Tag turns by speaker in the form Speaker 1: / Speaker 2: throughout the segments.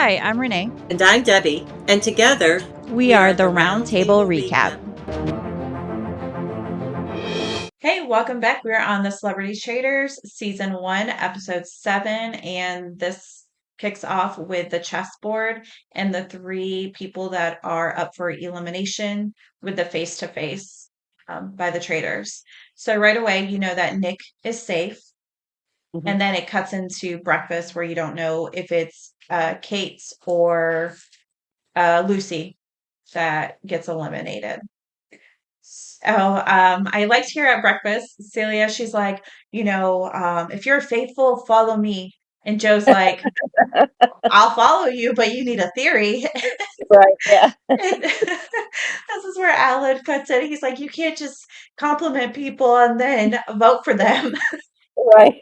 Speaker 1: Hi, I'm Renee.
Speaker 2: And I'm Debbie, and together
Speaker 1: We are the Round Table Recap. Hey, welcome back. We're on the Celebrity Traitors, Season 1, Episode 7, and this kicks off with the chessboard and the three people that are up for elimination with the face-to-face by the Traitors. So right away, you know that Nick is safe, and then it cuts into breakfast where you don't know if it's Kate's or Lucy that gets eliminated. So I liked here at breakfast, Celia, she's like, if you're faithful, follow me. And Joe's like, I'll follow you, but you need a theory.
Speaker 2: Right, yeah.
Speaker 1: And this is where Alan cuts in. He's like, you can't just compliment people and then vote for them.
Speaker 2: Right.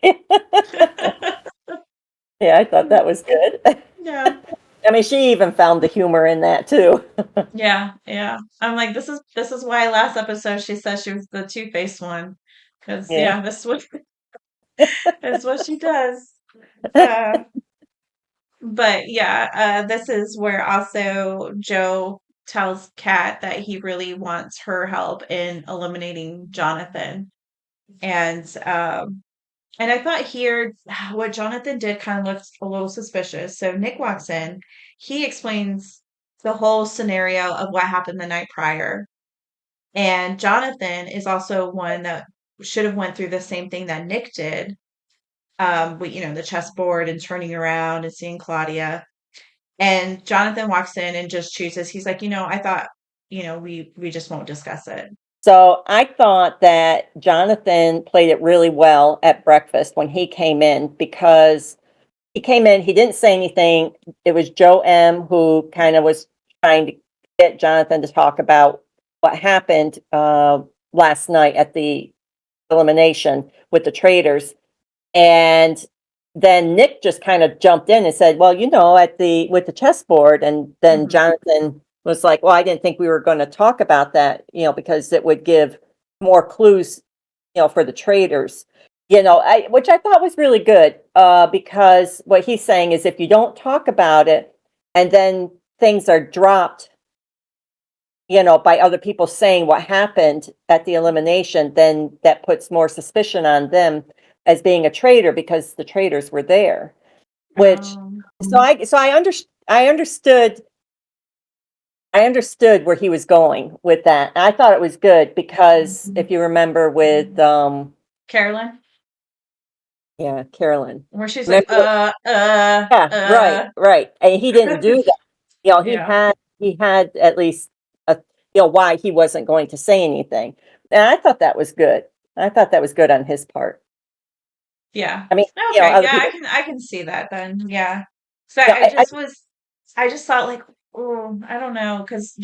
Speaker 2: Yeah, I thought that was good.
Speaker 1: Yeah.
Speaker 2: I mean, she even found the humor in that too.
Speaker 1: Yeah, yeah. I'm like, this is why last episode she said she was the two-faced one. Because
Speaker 2: Yeah.
Speaker 1: yeah, this is what she does. Uh, But yeah, this is where also Joe tells Kat that he really wants her help in eliminating Jonathan. And I thought here what Jonathan did kind of looked a little suspicious. So Nick walks in, he explains the whole scenario of what happened the night prior. And Jonathan is also one that should have went through the same thing that Nick did. With the chessboard and turning around and seeing Claudia. And Jonathan walks in and just chooses. He's like, I thought, we just won't discuss it.
Speaker 2: So I thought that Jonathan played it really well at breakfast when he came in because he came in, he didn't say anything. It was Joe M who kind of was trying to get Jonathan to talk about what happened last night at the elimination with the Traitors. And then Nick just kind of jumped in and said, well, with the chessboard. And then
Speaker 1: Mhm.
Speaker 2: Jonathan was like, well, I didn't think we were going to talk about that, because it would give more clues, for the Traitors, which I thought was really good, because what he's saying is if you don't talk about it and then things are dropped, by other people saying what happened at the elimination, then that puts more suspicion on them as being a traitor because the traitors were there. Which I understood where he was going with that. And I thought it was good because if you remember with
Speaker 1: Carolyn,
Speaker 2: yeah, Carolyn.
Speaker 1: where she's like,
Speaker 2: Remember yeah, right. And he didn't do that. He
Speaker 1: yeah,
Speaker 2: had at least a why he wasn't going to say anything. And I thought that was good. I thought that was good on his part.
Speaker 1: yeah.
Speaker 2: I mean,
Speaker 1: Okay,
Speaker 2: other
Speaker 1: yeah,
Speaker 2: people,
Speaker 1: I can see that then. Yeah. So
Speaker 2: you know,
Speaker 1: I just thought like, oh, I don't know, because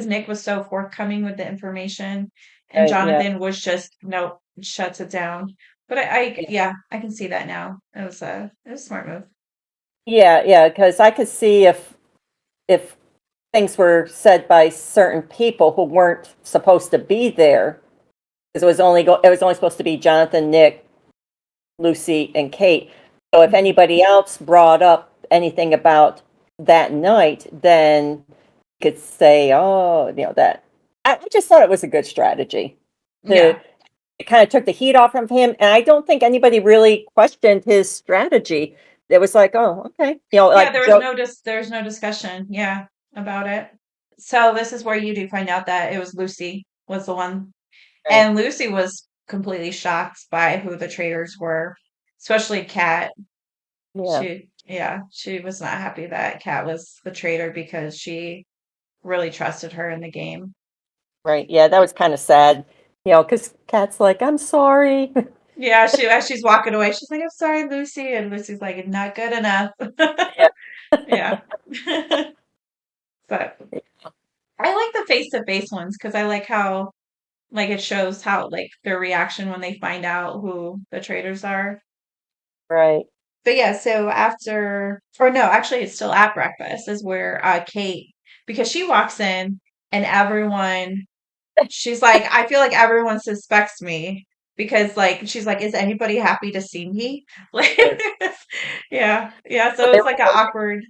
Speaker 1: Nick was so forthcoming with the information, and
Speaker 2: yeah,
Speaker 1: Jonathan was just nope, shuts it down. But yeah, I can see that now. It was a smart move.
Speaker 2: yeah, because I could see if things were said by certain people who weren't supposed to be there, because it was only supposed to be Jonathan, Nick, Lucy, and Kate. So if anybody else brought up anything about that night, then you could say, oh, that. I just thought it was a good strategy to
Speaker 1: Yeah.
Speaker 2: it kind of took the heat off of him, and I don't think anybody really questioned his strategy. It was like, oh, okay,
Speaker 1: Yeah,
Speaker 2: like Joe.
Speaker 1: there was no discussion, yeah, about it. So this is where you do find out that it was Lucy was the one,
Speaker 2: Right.
Speaker 1: and Lucy was completely shocked by who the traitors were, especially Kat.
Speaker 2: Yeah,
Speaker 1: She was not happy that Kat was the traitor because she really trusted her in the game.
Speaker 2: right. Yeah, that was kind of sad, because Kat's like, I'm sorry.
Speaker 1: Yeah, as she's walking away, she's like, "I'm sorry, Lucy," and Lucy's like, "Not good enough."
Speaker 2: Yeah,
Speaker 1: Yeah. But I like the face-to-face ones because I like how like it shows how like their reaction when they find out who the traitors are.
Speaker 2: right.
Speaker 1: But yeah, so after or no, actually it's still at breakfast is where Kate because she walks in and everyone she's like, I feel like everyone suspects me because like she's like, is anybody happy to see me? Like
Speaker 2: Right.
Speaker 1: yeah. Yeah.
Speaker 2: So
Speaker 1: So
Speaker 2: they
Speaker 1: it's
Speaker 2: were
Speaker 1: like an awkward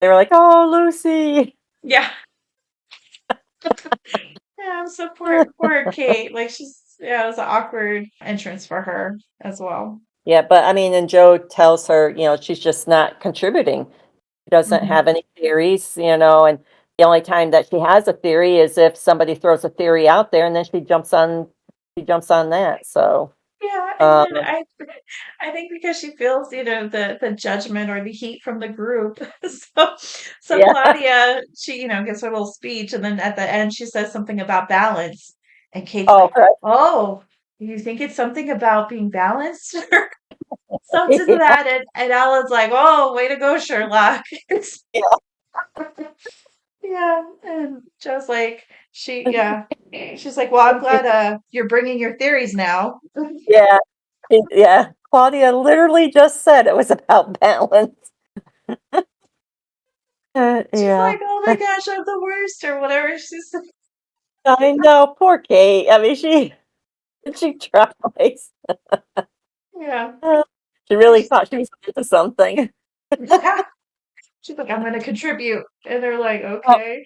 Speaker 2: They were like, "Oh, Lucy."
Speaker 1: Yeah. Yeah, so poor Kate. Like it was an awkward entrance for her as well.
Speaker 2: Yeah, but I mean, and Joe tells her, she's just not contributing. She doesn't
Speaker 1: Hmm.
Speaker 2: have any theories, and the only time that she has a theory is if somebody throws a theory out there, and then she jumps on that. So,
Speaker 1: Yeah, and
Speaker 2: um,
Speaker 1: then I think because she feels, the judgment or the heat from the group. So
Speaker 2: yeah.
Speaker 1: Claudia, she, gives her little speech, and then at the end she says something about balance. And Kate's
Speaker 2: Oh,
Speaker 1: like,
Speaker 2: right.
Speaker 1: "Oh, you think it's something about being balanced?" Or something to
Speaker 2: Yeah,
Speaker 1: that. And Alan's like, "Oh, way to go, Sherlock." Yeah, and Joe's like, yeah. She's like, "Well, I'm glad you're bringing your theories now."
Speaker 2: yeah, yeah. Claudia literally just said it was about balance.
Speaker 1: She's
Speaker 2: Yeah,
Speaker 1: like, "Oh my gosh, I'm the worst," or whatever she said.
Speaker 2: I know. Poor Kate. I mean, she tries.
Speaker 1: Yeah.
Speaker 2: Uh, She
Speaker 1: And
Speaker 2: really thought she was into something.
Speaker 1: yeah. She's like, "I'm gonna contribute." And they're like,
Speaker 2: Oh,
Speaker 1: "Okay."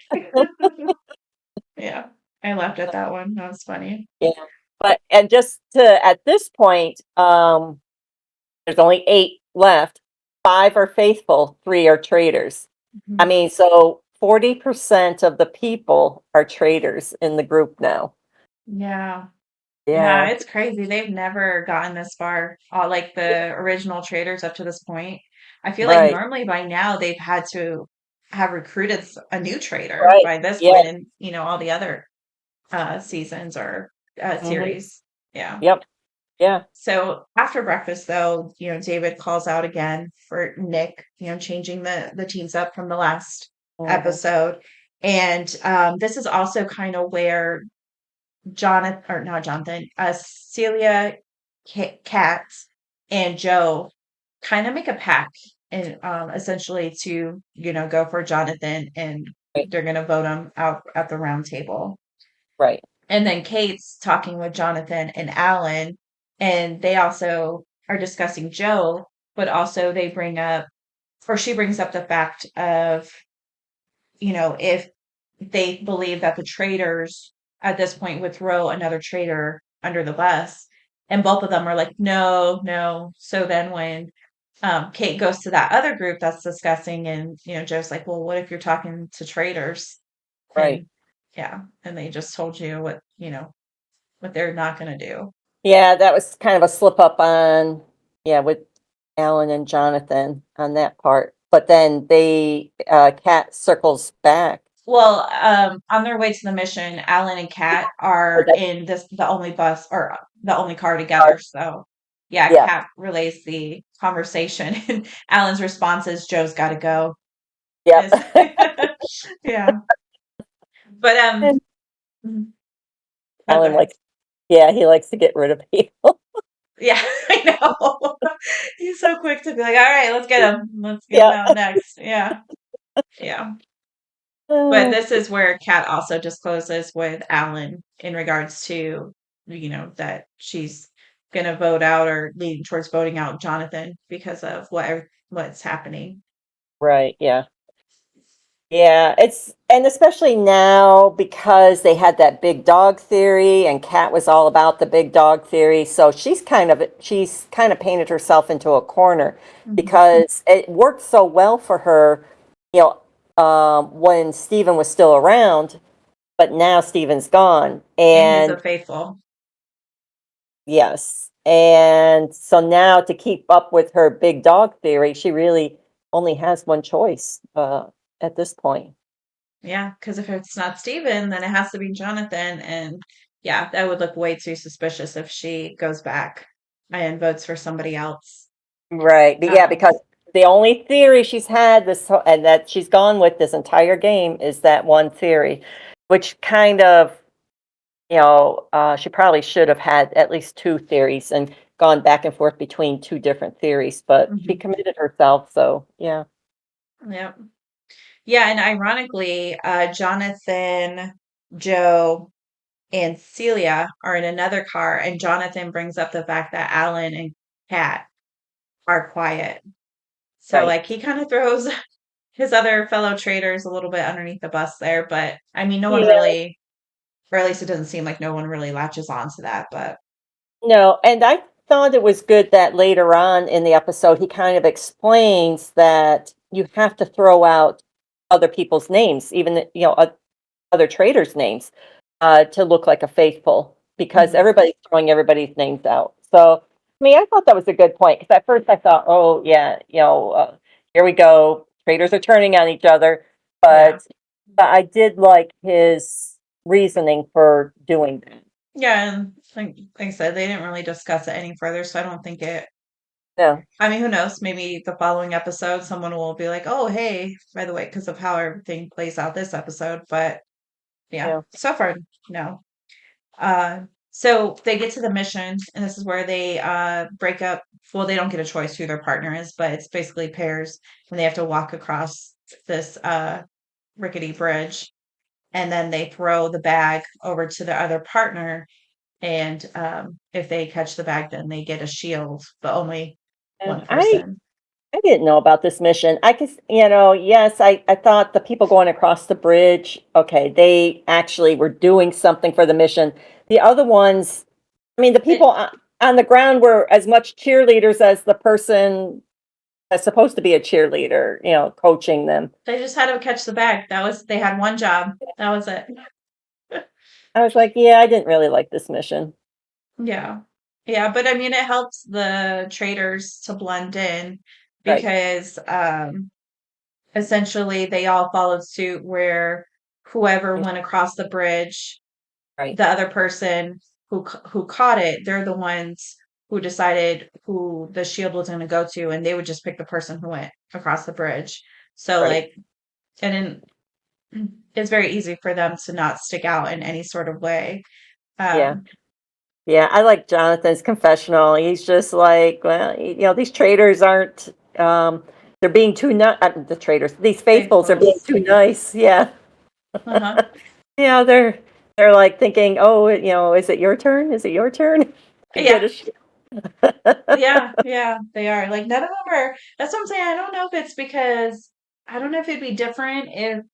Speaker 1: Yeah. I laughed at that one. That was funny.
Speaker 2: yeah. But and just to at this point, there's only 8 left. 5 are faithful, 3 are traitors. I
Speaker 1: Mhm.
Speaker 2: mean, so 40% of the people are traitors in the group now.
Speaker 1: Yeah. Yeah,
Speaker 2: Yeah,
Speaker 1: it's crazy. They've never gotten this far. Like the original traders up to this point. I feel like
Speaker 2: right,
Speaker 1: normally by now they've had to have recruited a new trader
Speaker 2: right.
Speaker 1: by this
Speaker 2: Yeah.
Speaker 1: point in, all the other seasons or
Speaker 2: Hmm.
Speaker 1: series. Yeah.
Speaker 2: Yep. Yeah.
Speaker 1: So after breakfast, though, David calls out again for Nick, changing the teams up from the last
Speaker 2: Hmm.
Speaker 1: episode. And this is also kind of where Jonathan, or not Jonathan, Celia, Kat, and Joe kind of make a pact and essentially to, go for Jonathan, and
Speaker 2: Right.
Speaker 1: they're going to vote him out at the round table.
Speaker 2: Right.
Speaker 1: And then Kate's talking with Jonathan and Alan, and they also are discussing Joe, but also they bring up, or she brings up the fact of, if they believe that the traitors at this point would throw another traitor under the bus. And both of them are like, no, no. So then when Kate goes to that other group that's discussing, and Joe's like, well, what if you're talking to traitors?
Speaker 2: Right.
Speaker 1: And yeah, and they just told you what they're not going to do.
Speaker 2: Yeah, that was kind of a slip up on, yeah, with Alan and Jonathan on that part. But then Kat circles back.
Speaker 1: Well, on their way to the mission, Alan and Kat
Speaker 2: Or
Speaker 1: are
Speaker 2: that
Speaker 1: in the only bus or the only car together.
Speaker 2: part.
Speaker 1: So, yeah,
Speaker 2: Yeah.
Speaker 1: Kat relays the conversation, and Alan's response is, "Joe's got to go."
Speaker 2: Yep.
Speaker 1: Is yeah, but
Speaker 2: And
Speaker 1: mhm. Oh, go
Speaker 2: Alan
Speaker 1: ahead.
Speaker 2: likes, yeah, he likes to get rid of people.
Speaker 1: Yeah, I know. He's so quick to be like, "All right, let's get him. Let's get him
Speaker 2: Yeah.
Speaker 1: out next." Yeah, yeah. But this is where Kat also discloses with Alan in regards to, that she's gonna vote out or leaning towards voting out Jonathan because of what's happening.
Speaker 2: Right. Yeah. Yeah, and especially now because they had that big dog theory and Kat was all about the big dog theory. So she's kind of painted herself into a corner
Speaker 1: Mhm.
Speaker 2: because it worked so well for her, you when Steven was still around, but now Steven's gone.
Speaker 1: And he's a
Speaker 2: And
Speaker 1: faithful.
Speaker 2: yes. And so now to keep up with her big dog theory, she really only has one choice at this point.
Speaker 1: Yeah, because if it's not Steven, then it has to be Jonathan. And yeah, that would look way too suspicious if she goes back and votes for somebody else.
Speaker 2: Right. But yeah,
Speaker 1: Um,
Speaker 2: because the only theory she's had and that she's gone with this entire game is that one theory, which kind of, she probably should have had at least 2 theories and gone back and forth between 2 different theories, but she
Speaker 1: mhm.
Speaker 2: committed herself, so yeah.
Speaker 1: Yeah. Yeah, and ironically, Jonathan, Joe, and Celia are in another car, and Jonathan brings up the fact that Alan and Kat are quiet. So
Speaker 2: Right.
Speaker 1: like he kind of throws his other fellow traitors a little bit underneath the bus there, but I mean, no one
Speaker 2: Yeah.
Speaker 1: really, or at least it doesn't seem like no one really latches on to that. But
Speaker 2: No, and I thought it was good that later on in the episode he kind of explains that you have to throw out other people's names, even other traders' names, to look like a faithful, because
Speaker 1: mhm.
Speaker 2: everybody's throwing everybody's names out. So, I mean, I thought that was a good point because at first I thought, oh yeah, here we go, traders are turning on each other,
Speaker 1: Yeah,
Speaker 2: but I did like his reasoning for doing that.
Speaker 1: yeah, and like I said, they didn't really discuss it any further, so I don't think it.
Speaker 2: No,
Speaker 1: I mean, who knows? Maybe the following episode, someone will be like, "Oh, hey, by the way," because of how everything plays out this episode. But yeah,
Speaker 2: no,
Speaker 1: so far, no. So they get to the mission, and this is where they break up. Well, they don't get a choice who their partner is, but it's basically pairs, and they have to walk across this rickety bridge, and then they throw the bag over to the other partner, and if they catch the bag, then they get a shield, but only
Speaker 2: and
Speaker 1: one person.
Speaker 2: I didn't know about this mission. I guess, yes, I thought the people going across the bridge, okay, they actually were doing something for the mission. The other ones, I mean, the people
Speaker 1: They,
Speaker 2: on the ground were as much cheerleaders as the person that's supposed to be a cheerleader, coaching them.
Speaker 1: they just had to catch the bag. They had one job. That was it.
Speaker 2: I was like, yeah, I didn't really like this mission.
Speaker 1: Yeah. Yeah, but I mean it helps the traders to blend in
Speaker 2: Right,
Speaker 1: because essentially they all followed suit where whoever went across the bridge,
Speaker 2: right,
Speaker 1: the other person who caught it, they're the ones who decided who the shield was going to go to, and they would just pick the person who went across the bridge. So
Speaker 2: right.
Speaker 1: like, and it's very easy for them to not stick out in any sort of way.
Speaker 2: Yeah.
Speaker 1: Um,
Speaker 2: Yeah, I like Jonathan's confessional. He's just like, well, these traders aren't, they're being too the traders, these faithfuls are being
Speaker 1: faithfuls.
Speaker 2: too nice. Yeah.
Speaker 1: Uh-huh.
Speaker 2: They're like thinking, oh, is it your turn? Is it your turn to get
Speaker 1: Yeah.
Speaker 2: a
Speaker 1: Yeah, yeah, they are. Like none of them are. That's what I'm saying. I don't know if it's because I don't know if it'd be different if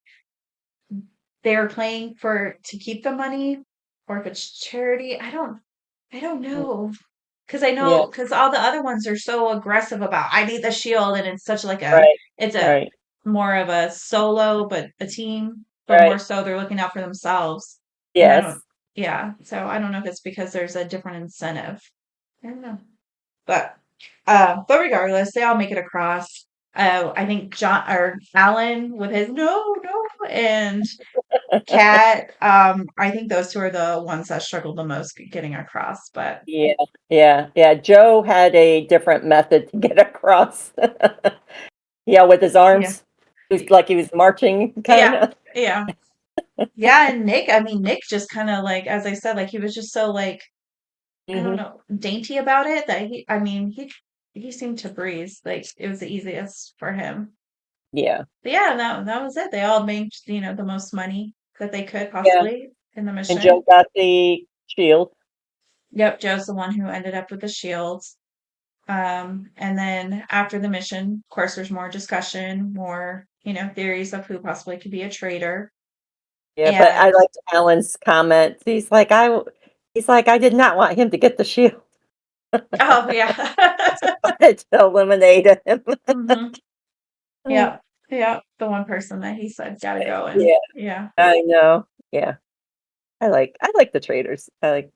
Speaker 1: they're playing for to keep the money or if it's charity. I don't know. Because I
Speaker 2: Yeah,
Speaker 1: know because all the other ones are so aggressive about I need the shield and it's such like a
Speaker 2: right,
Speaker 1: it's a
Speaker 2: right,
Speaker 1: more of a solo but a team, but more
Speaker 2: right.
Speaker 1: so they're looking out for themselves. And I don't
Speaker 2: Yes.
Speaker 1: yeah, so I don't know if it's because there's a different incentive. I don't know. But regardless, they all make it across. I think John or Alan with his no, and Kat. I think those two are the ones that struggled the most getting across. But
Speaker 2: Yeah, yeah, yeah. Joe had a different method to get across. Yeah, with his
Speaker 1: yeah,
Speaker 2: arms. He was like he was marching, kind
Speaker 1: yeah,
Speaker 2: of.
Speaker 1: yeah, yeah. And Nick, I mean, Nick just kind of like, as I said, like he was just so like I don't
Speaker 2: Hmm.
Speaker 1: know, dainty about it that I mean, he seemed to breeze. Like it was the easiest for him.
Speaker 2: Yeah,
Speaker 1: But yeah, that was it. They all made, the most money that they could
Speaker 2: yeah.
Speaker 1: possibly in the
Speaker 2: And Joe
Speaker 1: mission.
Speaker 2: got the shield.
Speaker 1: Yep, Joe's the one who ended up with the shields. And then after the mission, of course, there's more discussion, more, theories of who possibly could be a traitor.
Speaker 2: Yeah, but I
Speaker 1: And
Speaker 2: liked Alan's comment. He's like, I did not want him to get the shield.
Speaker 1: oh yeah.
Speaker 2: I wanted to eliminate him.
Speaker 1: hmm Yeah. Yeah. The one person that he said gotta go and
Speaker 2: Yeah,
Speaker 1: yeah.
Speaker 2: I know. Yeah. I like the traders. I like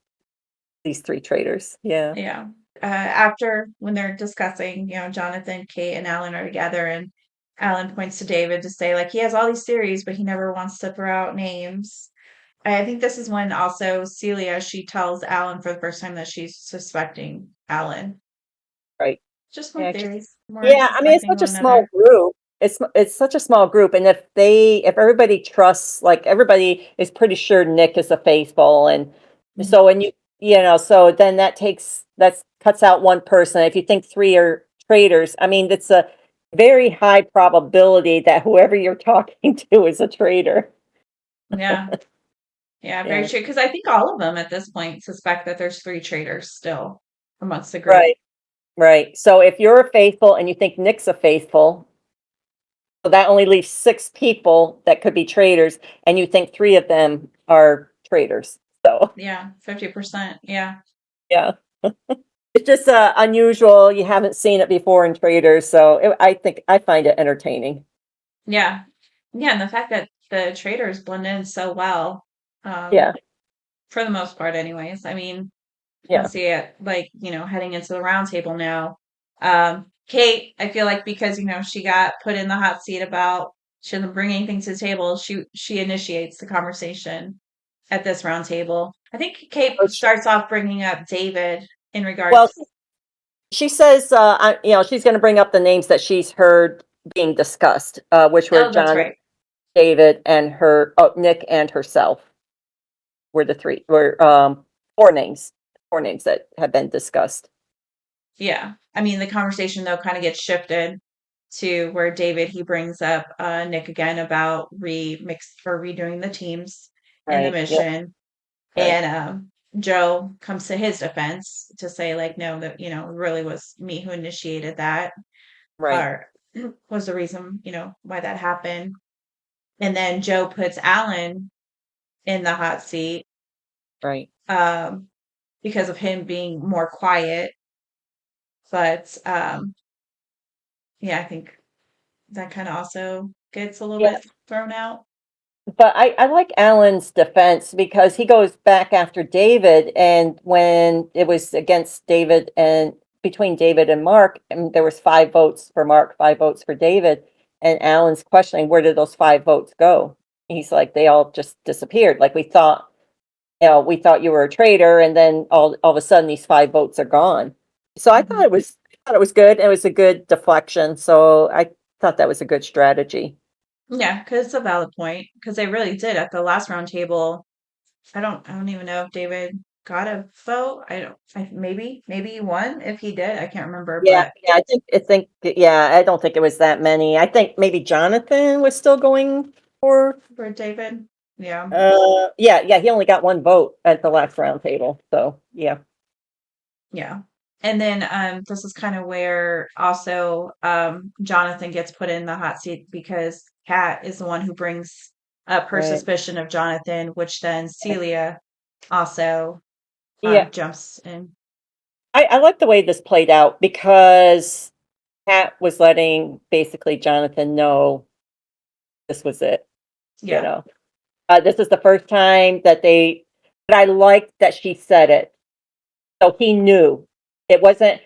Speaker 2: these three traders. Yeah.
Speaker 1: Yeah. After when they're discussing, Jonathan, Kate, and Alan are together, and Alan points to David to say, like, he has all these theories, but he never wants to throw out names. I think this is when also Celia, she tells Alan for the first time that she's suspecting Alan.
Speaker 2: Right.
Speaker 1: Just more
Speaker 2: Yeah.
Speaker 1: theories, more
Speaker 2: Yeah, I mean, it's
Speaker 1: suspecting
Speaker 2: such a
Speaker 1: one
Speaker 2: small
Speaker 1: another.
Speaker 2: group. It's such a small group, and if everybody trusts, like everybody is pretty sure Nick is a faithful, and
Speaker 1: Mhm.
Speaker 2: so when so then that cuts out one person. If you think three are traitors, I mean, it's a very high probability that whoever you're talking to is a traitor.
Speaker 1: Yeah. Yeah, very
Speaker 2: Yeah,
Speaker 1: true. Because I think all of them at this point suspect that there's three traitors still amongst the group.
Speaker 2: right, right. So if you're a faithful and you think Nick's a faithful, So that only leaves 6 people that could be traitors, and you think 3 of them are traitors. So
Speaker 1: Yeah, 50%. Yeah.
Speaker 2: yeah, it's just unusual. You haven't seen it before in traitors, so I think I find it entertaining.
Speaker 1: Yeah. Yeah, and the fact that the traders blend in so well,
Speaker 2: Yeah,
Speaker 1: for the most part anyways. I mean, you'll
Speaker 2: yeah.
Speaker 1: see it like, heading into the round table now. Kate, I feel like because, she got put in the hot seat about she doesn't bring anything to the table, she initiates the conversation at this round table. I think Kate
Speaker 2: Which,
Speaker 1: starts off bringing up David in
Speaker 2: well,
Speaker 1: regards.
Speaker 2: she says, she's going to bring up the names that she's heard being discussed, which were
Speaker 1: Oh, that's
Speaker 2: John,
Speaker 1: right.
Speaker 2: David, and Nick and herself were the 3, were 4 names that have been discussed.
Speaker 1: Yeah. I mean, the conversation though kind of gets shifted to where David he brings up Nick again about redoing the teams in the
Speaker 2: Right. Yep.
Speaker 1: mission.
Speaker 2: Okay.
Speaker 1: And Joe comes to his defense to say, like, no, that, it really was me who initiated that,
Speaker 2: Right.
Speaker 1: or was the reason, why that happened. And then Joe puts Alan in the hot seat
Speaker 2: Right.
Speaker 1: um, because of him being more quiet. But yeah, I think that kind of also gets a little
Speaker 2: Yeah.
Speaker 1: bit thrown out.
Speaker 2: But I like Alan's defense because he goes back after David, and when it was against David and between David and Mark, and there was 5 votes for Mark, 5 votes for David, and Alan's questioning where did those 5 votes go? He's like, they all just disappeared. Like we thought you were a traitor, and then all of a sudden these 5 votes are gone. So
Speaker 1: Mhm.
Speaker 2: I thought it was good. It was a good deflection. So I thought that was a good strategy.
Speaker 1: Yeah, because it's a valid point. Because they really did at the last round table. I don't even know if David got a vote. Maybe he won. If he did, I can't remember.
Speaker 2: Yeah,
Speaker 1: But
Speaker 2: yeah, yeah, I don't think it was that many. I think maybe Jonathan was still going for,
Speaker 1: for David, yeah,
Speaker 2: yeah, he only got 1 vote at the last round table. So, yeah,
Speaker 1: yeah. And then this is kind of where also Jonathan gets put in the hot seat because Kat is the one who brings up her
Speaker 2: right.
Speaker 1: suspicion of Jonathan, which then Celia also
Speaker 2: Yeah,
Speaker 1: jumps in.
Speaker 2: I like the way this played out because Pat was letting basically Jonathan know this was it, you
Speaker 1: Yeah.
Speaker 2: know. This is the first time but I liked that she said it. So he knew it wasn't,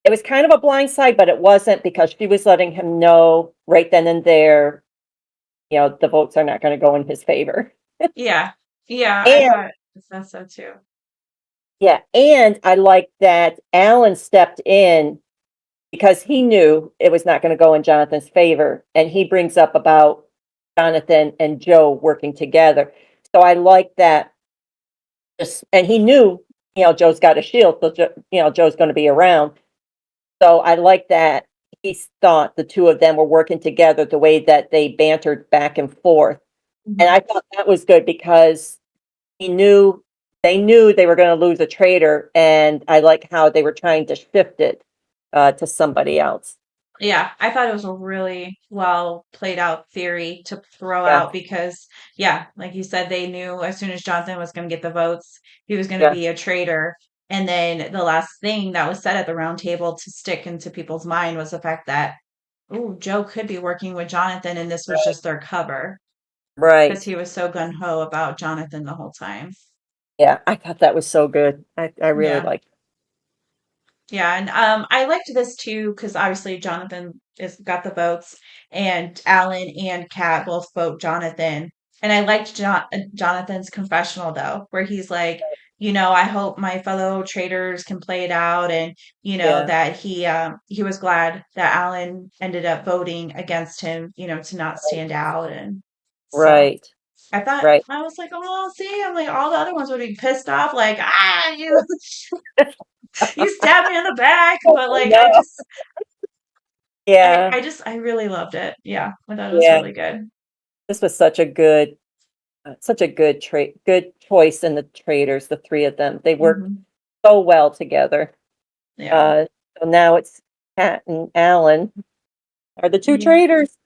Speaker 2: it was kind of a blind side, but it wasn't because she was letting him know right then and there, the votes are not going to go in his favor.
Speaker 1: Yeah. Yeah, I
Speaker 2: And
Speaker 1: thought that's so too.
Speaker 2: yeah, and I like that Alan stepped in because he knew it was not going to go in Jonathan's favor. And he brings up about Jonathan and Joe working together. So I like that. And he knew, Joe's got a shield, so Joe's going to be around. So I like that he thought the 2 of them were working together the way that they bantered back and forth. And
Speaker 1: Mhm.
Speaker 2: I thought that was good because he knew they knew they were going to lose a traitor, and I like how they were trying to shift it to somebody else.
Speaker 1: Yeah, I thought it was a really well played out theory to throw
Speaker 2: Yeah,
Speaker 1: out because, yeah, like you said, they knew as soon as Jonathan was going to get the votes, he was going to
Speaker 2: yeah,
Speaker 1: be a traitor. And then the last thing that was said at the round table to stick into people's mind was the fact that, oh, Joe could be working with Jonathan and this was
Speaker 2: right,
Speaker 1: just their cover because
Speaker 2: right.
Speaker 1: he was so gun ho about Jonathan the whole time.
Speaker 2: Yeah, I thought that was so good. I really
Speaker 1: Yeah.
Speaker 2: liked.
Speaker 1: Yeah, and I liked this too because obviously Jonathan is got the votes, and Alan and Kat both vote Jonathan. And I liked Jonathan's confessional though, where he's like, I hope my fellow traders can play it out, and
Speaker 2: Yeah,
Speaker 1: that he was glad that Alan ended up voting against him, to not stand out, and so
Speaker 2: right,
Speaker 1: I thought
Speaker 2: right.
Speaker 1: I was like, oh, see, I'm like all the other ones would be pissed off, like you. You stabbed me in the back, but like I
Speaker 2: No,
Speaker 1: just
Speaker 2: yeah,
Speaker 1: I really loved it. Yeah, I thought it was
Speaker 2: yeah.
Speaker 1: really good.
Speaker 2: This was such a good choice in the traders. The 3 of them, they worked
Speaker 1: Hmm.
Speaker 2: so well together.
Speaker 1: Yeah.
Speaker 2: Uh, so now it's Pat and Alan are the 2
Speaker 1: Yeah.
Speaker 2: traders.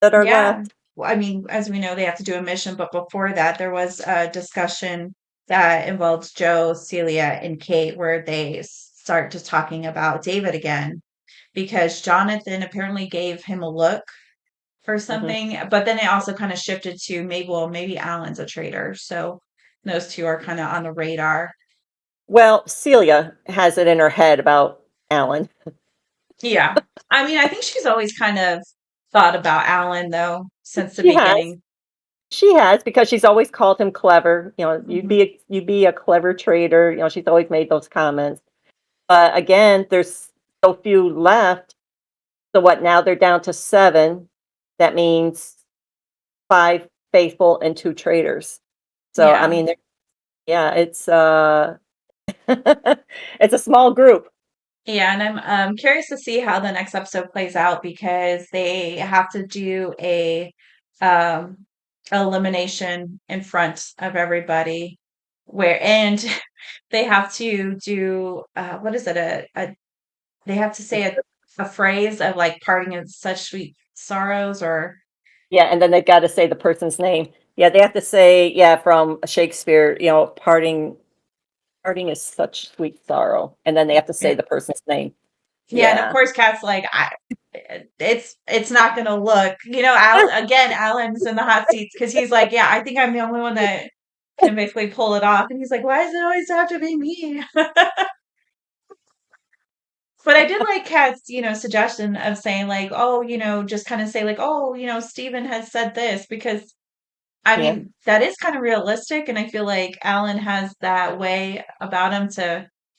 Speaker 2: that are
Speaker 1: Yeah.
Speaker 2: left.
Speaker 1: Well, I mean, as we know, they have to do a mission, but before that, there was a discussion that involved Joe, Celia, and Kate, where they start just talking about David again, because Jonathan apparently gave him a look or
Speaker 2: Mhm.
Speaker 1: something, but then it also kind of shifted to maybe, well, maybe Alan's a traitor. So those two are kind of on the radar.
Speaker 2: Well, Celia has it in her head about Alan.
Speaker 1: Yeah. I mean, I think she's always kind of thought about Alan, though, since the
Speaker 2: She has.
Speaker 1: beginning.
Speaker 2: She has because she's always called him clever.
Speaker 1: Hmm.
Speaker 2: You'd be a clever trader. She's always made those comments. But again, there's so few left. So what? Now they're down to seven. That means five faithful and two traitors. So I
Speaker 1: Yeah.
Speaker 2: mean, yeah, it's it's a small group.
Speaker 1: Yeah, and I'm curious to see how the next episode plays out because they have to do a um elimination in front of everybody where and they have to do what is it they have to say a phrase of like parting in such sweet sorrows or
Speaker 2: Yeah, and then they've got to say the person's name. Yeah, they have to say, yeah, from Shakespeare, parting is such sweet sorrow. And then they have to say
Speaker 1: yeah.
Speaker 2: the person's name.
Speaker 1: Yeah, and of
Speaker 2: Yeah.
Speaker 1: course Kat's like it's not gonna look, again, Alan's in the hot seats because he's like, yeah, I think I'm the only one that can basically pull it off. And he's like, why does it always have to be me? But I did like Kat's, suggestion of saying like, oh, just kind of say like, oh, Steven has said this because I
Speaker 2: Yeah,
Speaker 1: mean, that is kind of realistic. And I feel like Alan has that way about him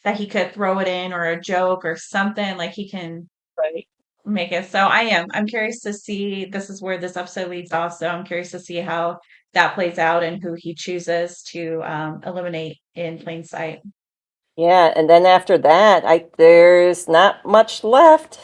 Speaker 1: that he could throw it in or a joke or something like he can
Speaker 2: right.
Speaker 1: make it. So I'm curious to see this is where this episode leads off. So I'm curious to see how that plays out and who he chooses to eliminate in plain sight.
Speaker 2: Yeah, and then after that, there's not much left.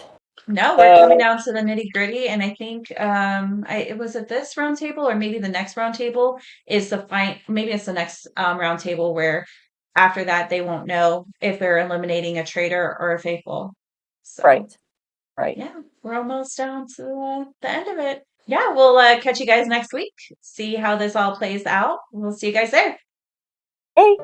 Speaker 1: No, we're coming
Speaker 2: So,
Speaker 1: down to the nitty gritty, and I think it was at this round table or maybe the next round table is the fight. Maybe it's the next round table where after that they won't know if they're eliminating a traitor or a faithful. So
Speaker 2: right, right.
Speaker 1: yeah, we're almost down to the end of it. Yeah, we'll catch you guys next week. See how this all plays out. We'll see you guys there.
Speaker 2: Hey.